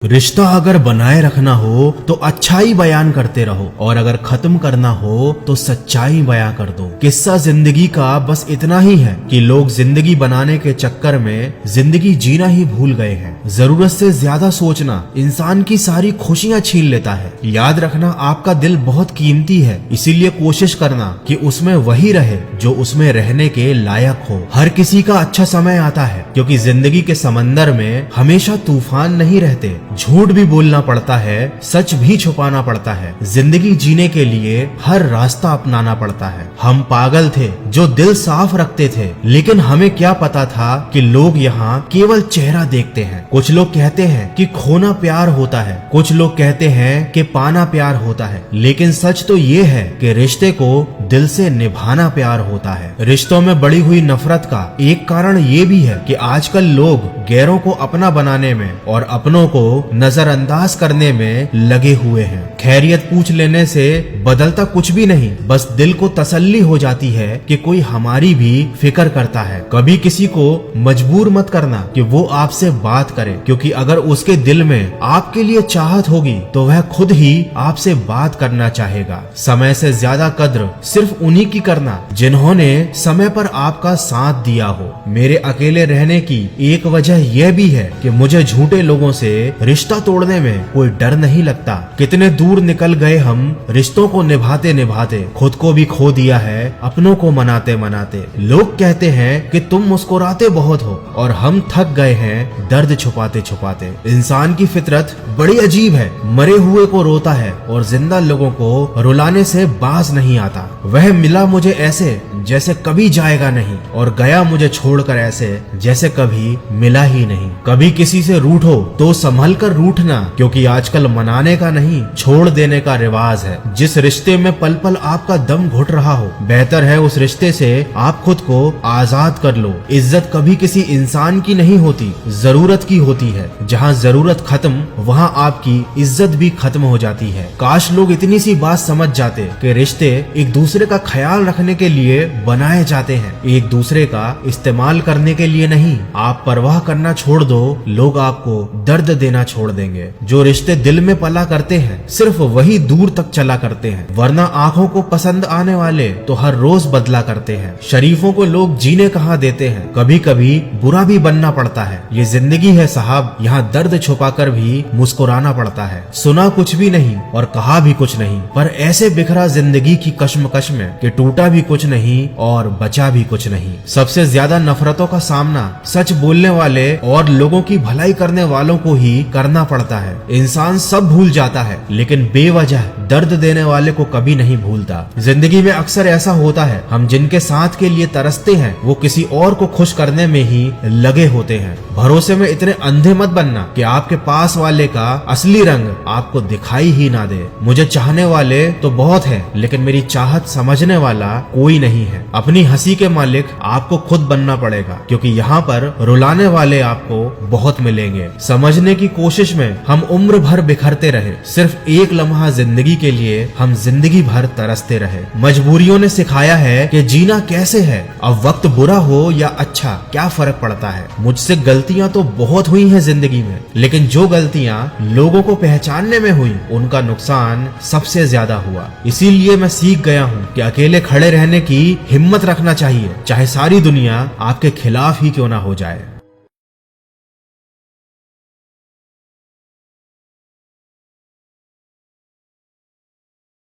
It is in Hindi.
रिश्ता अगर बनाए रखना हो तो अच्छाई बयान करते रहो और अगर खत्म करना हो तो सच्चाई बयां कर दो। किस्सा जिंदगी का बस इतना ही है कि लोग जिंदगी बनाने के चक्कर में जिंदगी जीना ही भूल गए हैं। जरूरत से ज्यादा सोचना इंसान की सारी खुशियां छीन लेता है। याद रखना आपका दिल बहुत कीमती है, इसीलिए कोशिश करना कि उसमें वही रहे जो उसमें रहने के लायक हो। हर किसी का अच्छा समय आता है, क्योंकि जिंदगी के समंदर में हमेशा तूफान नहीं रहते। झूठ भी बोलना पड़ता है, सच भी छुपाना पड़ता है। जिंदगी जीने के लिए हर रास्ता अपनाना पड़ता है। हम पागल थे जो दिल साफ रखते थे, लेकिन हमें क्या पता था कि लोग यहाँ केवल चेहरा देखते हैं। कुछ लोग कहते हैं कि खोना प्यार होता है, कुछ लोग कहते हैं कि पाना प्यार होता है, लेकिन सच तो ये है कि रिश्ते को दिल से निभाना प्यार होता है। रिश्तों में बढ़ी हुई नफरत का एक कारण ये भी है कि आजकल लोग गैरों को अपना बनाने में और अपनों को नजरअंदाज करने में लगे हुए हैं। खैरियत पूछ लेने से बदलता कुछ भी नहीं, बस दिल को तसल्ली हो जाती है कि कोई हमारी भी फिक्र करता है। कभी किसी को मजबूर मत करना कि वो आपसे बात करे, क्योंकि अगर उसके दिल में आपके लिए चाहत होगी तो वह खुद ही आपसे बात करना चाहेगा। समय से ज्यादा कद्र सिर्फ उन्हीं की करना जिन्होंने समय पर आपका साथ दिया हो। मेरे अकेले रहने की एक वजह यह भी है कि मुझे झूठे लोगों से रिश्ता तोड़ने में कोई डर नहीं लगता। कितने दूर निकल गए हम रिश्तों को निभाते निभाते, खुद को भी खो दिया है अपनों को मनाते मनाते। लोग कहते हैं कि तुम मुस्कुराते बहुत हो और हम थक गए हैं दर्द छुपाते छुपाते। इंसान की फितरत बड़ी अजीब है, मरे हुए को रोता है और जिंदा लोगों को रुलाने से बाज नहीं आता। वह मिला मुझे ऐसे जैसे कभी जाएगा नहीं और गया मुझे छोड़कर ऐसे जैसे कभी मिला ही नहीं। कभी किसी से रूठो तो संभल कर रूठना, क्योंकि आजकल मनाने का नहीं छोड़ देने का रिवाज है। जिस रिश्ते में पल पल आपका दम घुट रहा हो, बेहतर है उस रिश्ते से आप खुद को आजाद कर लो। इज्जत कभी किसी इंसान की नहीं होती, जरूरत की होती है। जहाँ जरूरत खत्म वहाँ आपकी इज्जत भी खत्म हो जाती है। काश लोग इतनी सी बात समझ जाते कि रिश्ते एक दूसरे का ख्याल रखने के लिए बनाए जाते हैं, एक दूसरे का इस्तेमाल करने के लिए नहीं। आप परवाह करना छोड़ दो, लोग आपको दर्द देना छोड़ देंगे। जो रिश्ते दिल में पला करते हैं सिर्फ वही दूर तक चला करते हैं, वरना आंखों को पसंद आने वाले तो हर रोज बदला करते हैं। शरीफों को लोग जीने कहाँ देते हैं, कभी कभी बुरा भी बनना पड़ता है। ये जिंदगी है साहब, यहाँ दर्द छुपाकर भी मुस्कुराना पड़ता है। सुना कुछ भी नहीं और कहा भी कुछ नहीं, पर ऐसे बिखरा जिंदगी की कश्मकश में कि टूटा भी कुछ नहीं और बचा भी कुछ नहीं। सबसे ज्यादा नफरतों का सामना सच बोलने वाले और लोगों की भलाई करने वालों को ही करना पड़ता है। इंसान सब भूल जाता है, लेकिन बेवजह दर्द देने वाले को कभी नहीं भूलता। जिंदगी में अक्सर ऐसा होता है, हम जिनके साथ के लिए तरसते हैं वो किसी और को खुश करने में ही लगे होते हैं। भरोसे में इतने अंधे मत बनना कि आपके पास वाले का असली रंग आपको दिखाई ही ना दे। मुझे चाहने वाले तो बहुत है, लेकिन मेरी चाहत समझने वाला कोई नहीं है। अपनी हंसी के मालिक आपको खुद बनना पड़ेगा, क्योंकि यहाँ पर रुलाने वाले आपको बहुत मिलेंगे। समझने की कोशिश में हम उम्र भर बिखरते रहे, सिर्फ एक लम्हा जिंदगी के लिए हम जिंदगी भर तरसते रहे। मजबूरियों ने सिखाया है कि जीना कैसे है। अब वक्त बुरा हो या अच्छा क्या फर्क पड़ता है। मुझसे गलतियां तो बहुत हुई हैं जिंदगी में, लेकिन जो गलतियां लोगों को पहचानने में हुई उनका नुकसान सबसे ज्यादा हुआ। इसीलिए मैं सीख गया हूँ कि अकेले खड़े रहने की हिम्मत रखना चाहिए, चाहे सारी दुनिया आपके खिलाफ ही क्यों ना हो जाए।